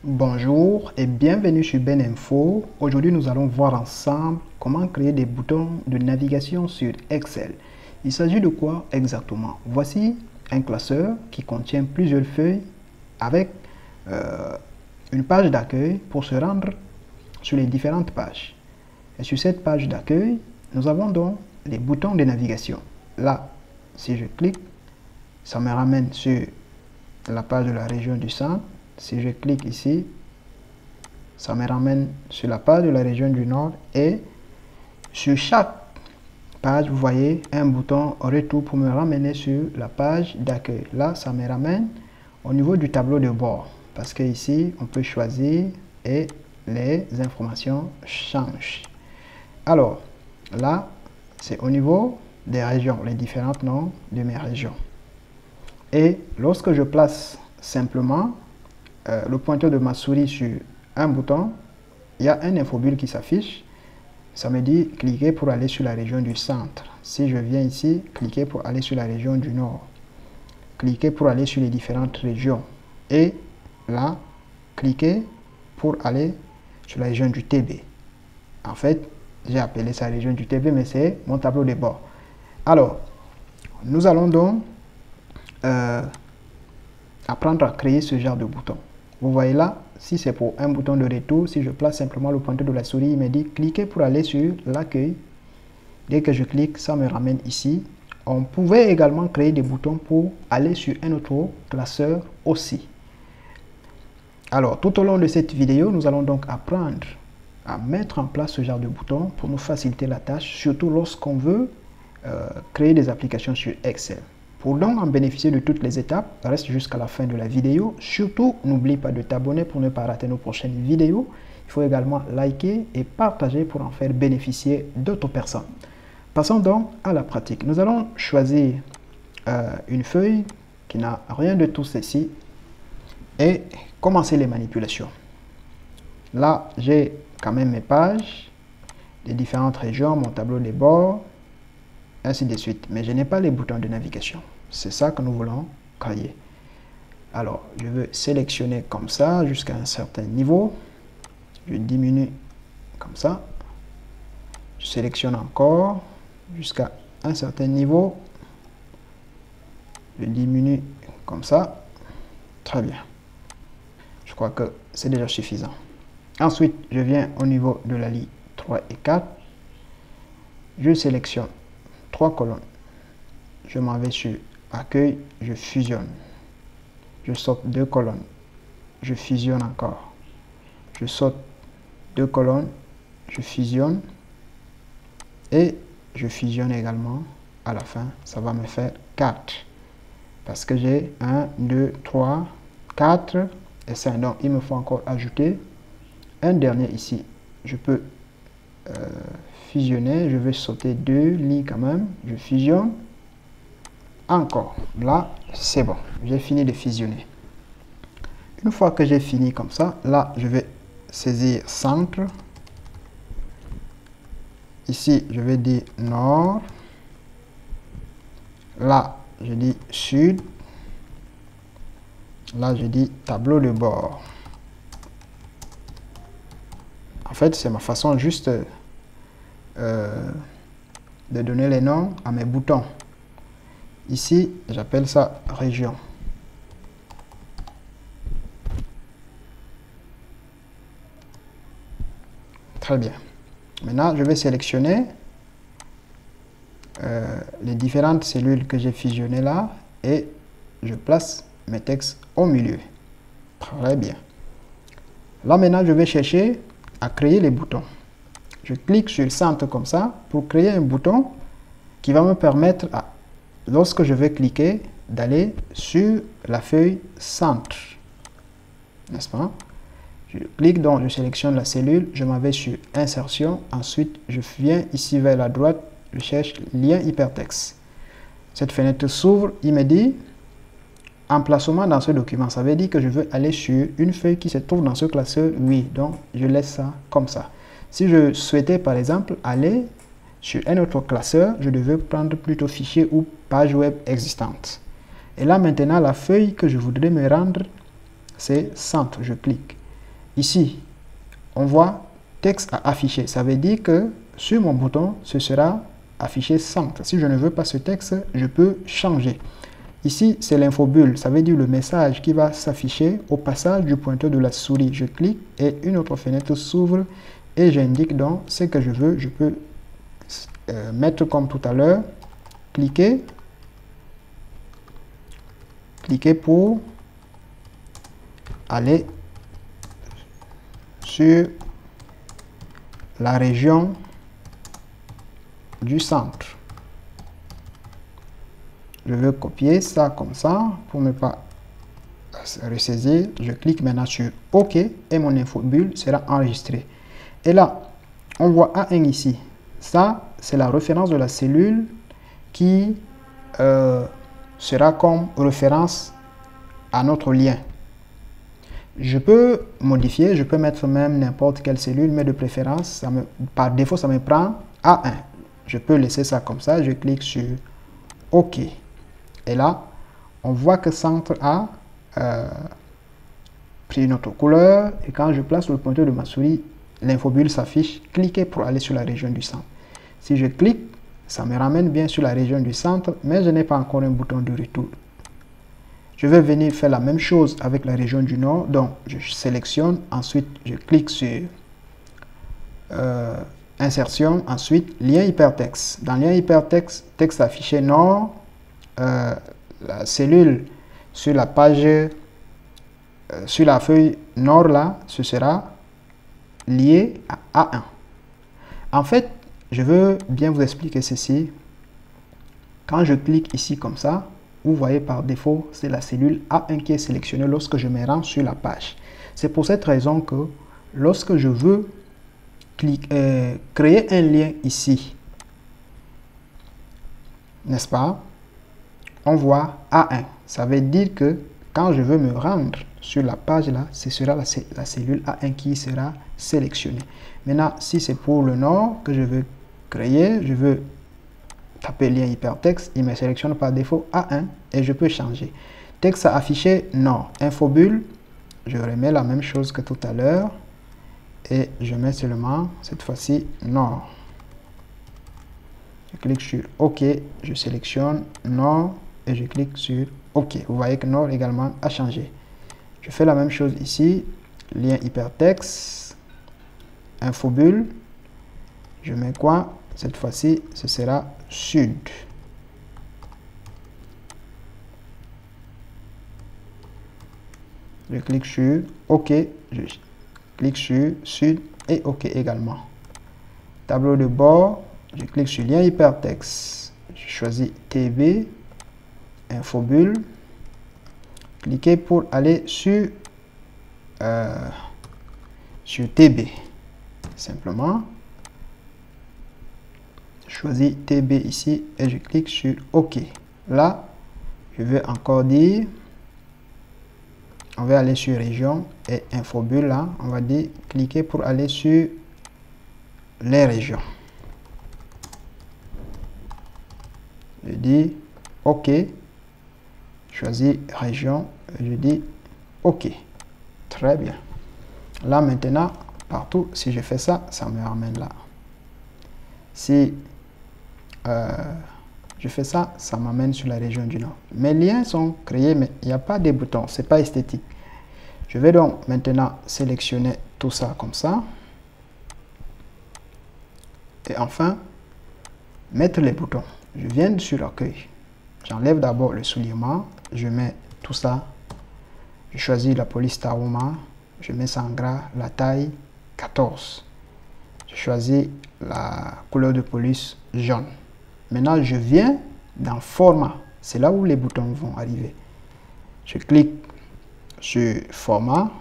Bonjour et bienvenue sur BenInfo. Aujourd'hui, nous allons voir ensemble comment créer des boutons de navigation sur Excel. Il s'agit de quoi exactement? Voici un classeur qui contient plusieurs feuilles avec une page d'accueil pour se rendre sur les différentes pages. Et sur cette page d'accueil, nous avons donc les boutons de navigation. Là, si je clique, ça me ramène sur la page de la région du centre. Si je clique ici, ça me ramène sur la page de la région du Nord et sur chaque page, vous voyez un bouton retour pour me ramener sur la page d'accueil. Là, ça me ramène au niveau du tableau de bord parce que ici, on peut choisir et les informations changent. Alors, là, c'est au niveau des régions, les différents noms de mes régions. Et lorsque je place simplement le pointeur de ma souris sur un bouton, il y a un infobulle qui s'affiche. Ça me dit cliquer pour aller sur la région du centre. Si je viens ici, cliquer pour aller sur la région du nord. Cliquer pour aller sur les différentes régions. Et là, cliquer pour aller sur la région du TB. En fait, j'ai appelé ça région du TB, mais c'est mon tableau de bord. Alors, nous allons donc apprendre à créer ce genre de bouton. Vous voyez là, si c'est pour un bouton de retour, si je place simplement le pointeur de la souris, il me dit cliquez pour aller sur l'accueil. Dès que je clique, ça me ramène ici. On pouvait également créer des boutons pour aller sur un autre classeur aussi. Alors, tout au long de cette vidéo, nous allons donc apprendre à mettre en place ce genre de bouton pour nous faciliter la tâche, surtout lorsqu'on veut créer des applications sur Excel. Pour donc en bénéficier de toutes les étapes, reste jusqu'à la fin de la vidéo. Surtout, n'oublie pas de t'abonner pour ne pas rater nos prochaines vidéos. Il faut également liker et partager pour en faire bénéficier d'autres personnes. Passons donc à la pratique. Nous allons choisir une feuille qui n'a rien de tout ceci et commencer les manipulations. Là, j'ai quand même mes pages, les différentes régions, mon tableau de bord, ainsi de suite. Mais je n'ai pas les boutons de navigation. C'est ça que nous voulons créer. Alors, je veux sélectionner comme ça jusqu'à un certain niveau. Je diminue comme ça. Je sélectionne encore jusqu'à un certain niveau. Je diminue comme ça. Très bien. Je crois que c'est déjà suffisant. Ensuite, je viens au niveau de la ligne 3 et 4. Je sélectionne 3 colonnes. Je m'en vais sur accueil, je fusionne. Je saute 2 colonnes. Je fusionne encore. Je saute 2 colonnes. Je fusionne. Et je fusionne également. À la fin, ça va me faire 4. Parce que j'ai 1, 2, 3, 4 et 5. Donc, il me faut encore ajouter un dernier ici. Je peux fusionner. Je vais sauter 2 lignes quand même. Je fusionne. Encore. Là, c'est bon. J'ai fini de fusionner. Une fois que j'ai fini comme ça, là, je vais saisir centre. Ici, je vais dire nord. Là, je dis sud. Là, je dis tableau de bord. En fait, c'est ma façon juste de donner les noms à mes boutons. Ici, j'appelle ça région. Très bien. Maintenant, je vais sélectionner les différentes cellules que j'ai fusionnées là et je place mes textes au milieu. Très bien. Là, maintenant, je vais chercher à créer les boutons. Je clique sur le centre comme ça pour créer un bouton qui va me permettre, lorsque je vais cliquer, d'aller sur la feuille centre. N'est-ce pas? Je clique donc, je sélectionne la cellule, je m'en vais sur insertion. Ensuite, je viens ici vers la droite, je cherche lien hypertexte. Cette fenêtre s'ouvre, il me dit emplacement dans ce document. Ça veut dire que je veux aller sur une feuille qui se trouve dans ce classeur. Oui, donc je laisse ça comme ça. Si je souhaitais par exemple aller sur un autre classeur, je devais prendre plutôt fichier ou page web existante. Et là maintenant, la feuille que je voudrais me rendre, c'est centre. Je clique. ici, on voit texte à afficher. Ça veut dire que sur mon bouton, ce sera affiché centre. Si je ne veux pas ce texte, je peux changer. Ici, c'est l'infobulle. Ça veut dire le message qui va s'afficher au passage du pointeur de la souris. Je clique et une autre fenêtre s'ouvre et j'indique donc ce que je veux. Je peux mettre comme tout à l'heure, cliquer pour aller sur la région du centre. Je veux copier ça comme ça pour ne pas ressaisir. Je clique maintenant sur OK et mon infobulle sera enregistrée. Et là, on voit A1 ici. Ça, c'est la référence de la cellule qui sera comme référence à notre lien. Je peux modifier, je peux mettre même n'importe quelle cellule, mais de préférence, par défaut, ça me prend A1. Je peux laisser ça comme ça, je clique sur OK. Et là, on voit que centre a pris une autre couleur. Et quand je place le pointeur de ma souris, l'infobulle s'affiche. Cliquez pour aller sur la région du centre. Si je clique, ça me ramène bien sur la région du centre, mais je n'ai pas encore un bouton de retour. Je vais venir faire la même chose avec la région du nord. Donc, je sélectionne, ensuite je clique sur insertion, ensuite lien hypertexte. Dans lien hypertexte, texte affiché nord, la cellule sur la page, sur la feuille nord là, ce sera lié à A1. En fait, je veux bien vous expliquer ceci. Quand je clique ici comme ça, vous voyez par défaut, c'est la cellule A1 qui est sélectionnée lorsque je me rends sur la page. C'est pour cette raison que lorsque je veux créer un lien ici, n'est-ce pas? On voit A1. Ça veut dire que quand je veux me rendre sur la page là, ce sera la cellule A1 qui sera sélectionnée. Maintenant, si c'est pour le nord que je veux créer, je veux taper lien hypertexte, il me sélectionne par défaut A1 et je peux changer. Texte à afficher nord. Infobulle, je remets la même chose que tout à l'heure et je mets seulement cette fois-ci nord. Je clique sur OK, je sélectionne nord et je clique sur OK. Vous voyez que nord également a changé. Je fais la même chose ici, lien hypertexte, infobulle, je mets quoi? Cette fois-ci, ce sera sud. Je clique sur OK, je clique sur sud et OK également. Tableau de bord, je clique sur lien hypertexte, je choisis TB, infobulle, cliquez pour aller sur TB, simplement. Je choisis TB ici et je clique sur OK. Là, je vais encore dire, on va aller sur région et infobulle là, on va dire cliquer pour aller sur les régions. Je dis OK, choisis région, je dis OK. Très bien. Là maintenant, partout, si je fais ça, ça me ramène là. Si je fais ça, ça m'amène sur la région du nord. Mes liens sont créés, mais il n'y a pas de boutons, c'est pas esthétique. Je vais donc maintenant sélectionner tout ça comme ça. Et enfin, mettre les boutons. Je viens sur l'accueil. J'enlève d'abord le soulignement. Je mets tout ça. Je choisis la police Tahoma. Je mets ça en gras, la taille 14. Je choisis la couleur de police jaune. Maintenant, je viens dans format. C'est là où les boutons vont arriver. Je clique sur format.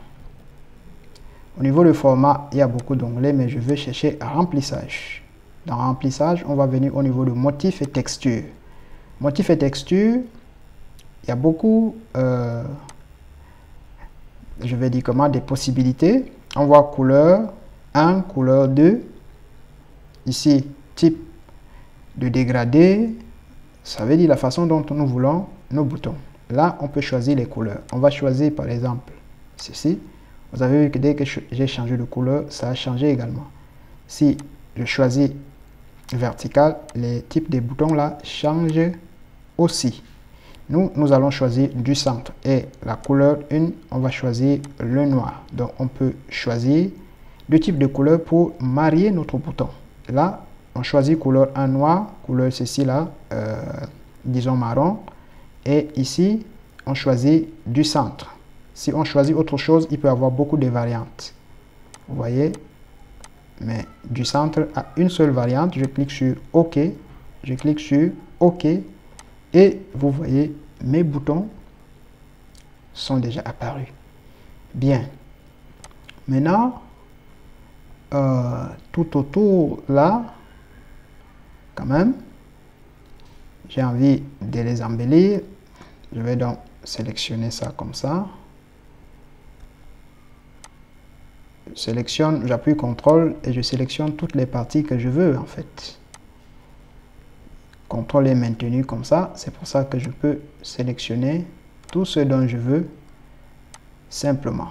Au niveau de format, il y a beaucoup d'onglets, mais je vais chercher remplissage. Dans remplissage, on va venir au niveau de motifs et texture. Motifs et texture, il y a beaucoup, je vais dire comment, des possibilités. On voit couleur 1, couleur 2. Ici, type de dégradé. Ça veut dire la façon dont nous voulons nos boutons. Là, on peut choisir les couleurs. On va choisir par exemple ceci. Vous avez vu que dès que j'ai changé de couleur, ça a changé également. Si je choisis vertical, les types de boutons là changent aussi. Nous allons choisir du centre et la couleur 1, on va choisir le noir. Donc on peut choisir deux types de couleurs pour marier notre bouton. Là, on choisit couleur 1 noir, couleur ceci là, disons marron. Et ici, on choisit du centre. Si on choisit autre chose, il peut y avoir beaucoup de variantes. Vous voyez? Mais du centre à une seule variante, je clique sur OK. Je clique sur OK. Et vous voyez, mes boutons sont déjà apparus. Bien. Maintenant, tout autour là, quand même, j'ai envie de les embellir. Je vais donc sélectionner ça comme ça. Je sélectionne, j'appuie CTRL et je sélectionne toutes les parties que je veux en fait. CTRL est maintenu comme ça. C'est pour ça que je peux sélectionner tout ce dont je veux simplement.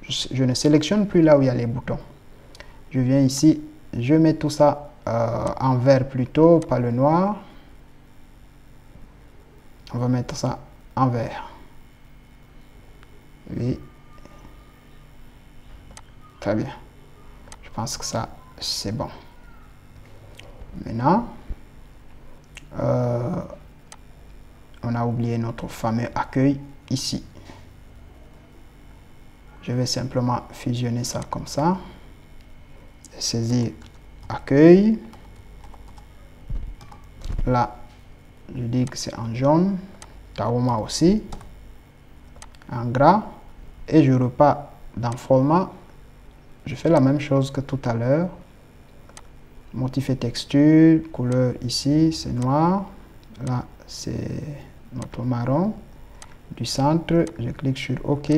Je ne sélectionne plus là où il y a les boutons. Je viens ici, je mets tout ça en vert plutôt, pas le noir. On va mettre ça en vert. Oui. Très bien. Je pense que ça, c'est bon. Maintenant, on a oublié notre fameux accueil ici. Je vais simplement fusionner ça comme ça. Saisir accueil. Là, je dis que c'est en jaune. Tahoma aussi. En gras. Et je repars dans format. Je fais la même chose que tout à l'heure. Motif et texture. Couleur ici, c'est noir. Là, c'est notre marron. Du centre, je clique sur OK.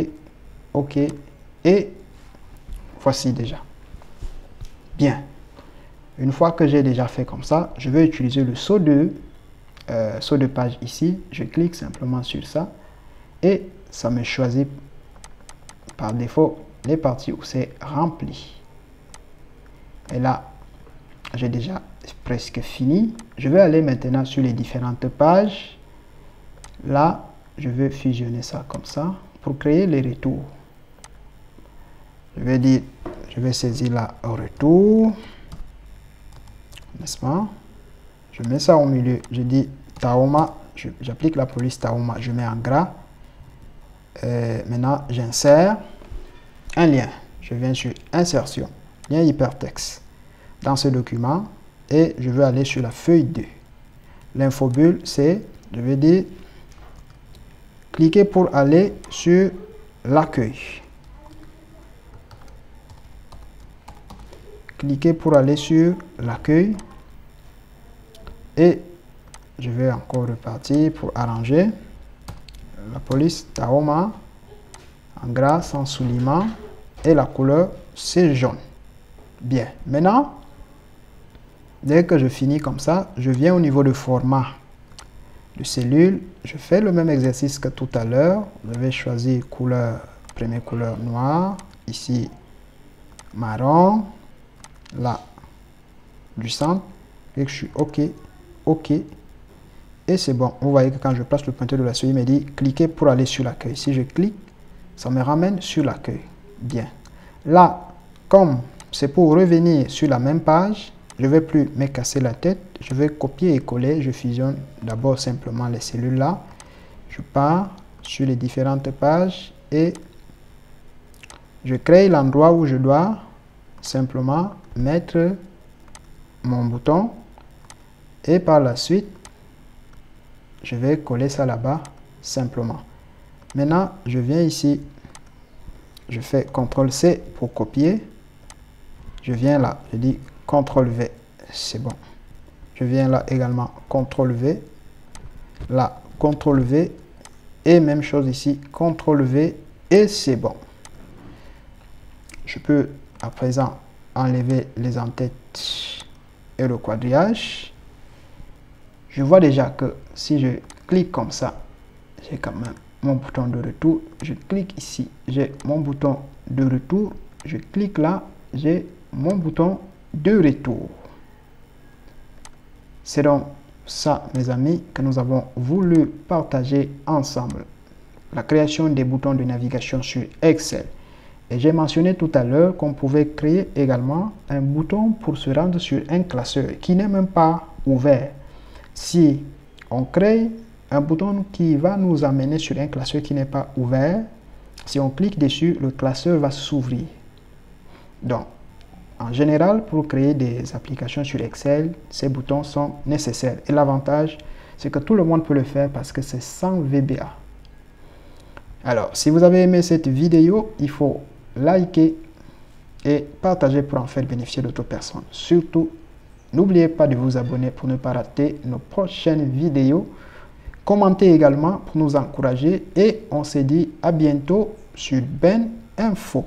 OK. Et voici déjà. Bien. Une fois que j'ai déjà fait comme ça, je vais utiliser le saut de page ici. Je clique simplement sur ça. Et ça me choisit par défaut les parties où c'est rempli. Et là, j'ai déjà presque fini. Je vais aller maintenant sur les différentes pages. Là, je vais fusionner ça comme ça pour créer les retours. Je vais dire, je vais saisir là retour, n'est-ce pas? Je mets ça au milieu. Je dis Tahoma, j'applique la police Tahoma, je mets en gras. Maintenant, j'insère un lien. Je viens sur insertion, lien hypertexte dans ce document et je vais aller sur la feuille 2. L'infobulle, c'est, je vais dire, cliquez pour aller sur l'accueil. Cliquez pour aller sur l'accueil et je vais encore repartir pour arranger la police Tahoma en gras sans soulignement et la couleur c'est jaune. Bien, maintenant dès que je finis comme ça, je viens au niveau de format de cellule, je fais le même exercice que tout à l'heure. Je vais choisir couleur, première couleur noire, ici marron, là du centre, et je suis OK, OK, et c'est bon. Vous voyez que quand je place le pointeur de la souris, il me dit cliquez pour aller sur l'accueil. Si je clique, ça me ramène sur l'accueil. Bien. Là, comme c'est pour revenir sur la même page, je ne vais plus me casser la tête. Je vais copier et coller. Je fusionne d'abord simplement les cellules là. Je pars sur les différentes pages et je crée l'endroit où je dois simplement mettre mon bouton et par la suite je vais coller ça là-bas simplement. Maintenant je viens ici, je fais CTRL-C pour copier, je viens là, je dis CTRL-V, c'est bon. Je viens là également CTRL-V, là CTRL-V et même chose ici CTRL-V et c'est bon. Je peux à présent enlever les en-têtes et le quadrillage. Je vois déjà que si je clique comme ça, j'ai quand même mon bouton de retour, je clique ici, j'ai mon bouton de retour, je clique là, j'ai mon bouton de retour. C'est donc ça, mes amis, que nous avons voulu partager ensemble. La création des boutons de navigation sur Excel. Et j'ai mentionné tout à l'heure qu'on pouvait créer également un bouton pour se rendre sur un classeur qui n'est même pas ouvert. Si on crée un bouton qui va nous amener sur un classeur qui n'est pas ouvert, si on clique dessus, le classeur va s'ouvrir. Donc, en général, pour créer des applications sur Excel, ces boutons sont nécessaires. Et l'avantage, c'est que tout le monde peut le faire parce que c'est sans VBA. Alors, si vous avez aimé cette vidéo, il faut liker et partager pour en faire bénéficier d'autres personnes. Surtout, n'oubliez pas de vous abonner pour ne pas rater nos prochaines vidéos. Commentez également pour nous encourager et on se dit à bientôt sur Ben Info.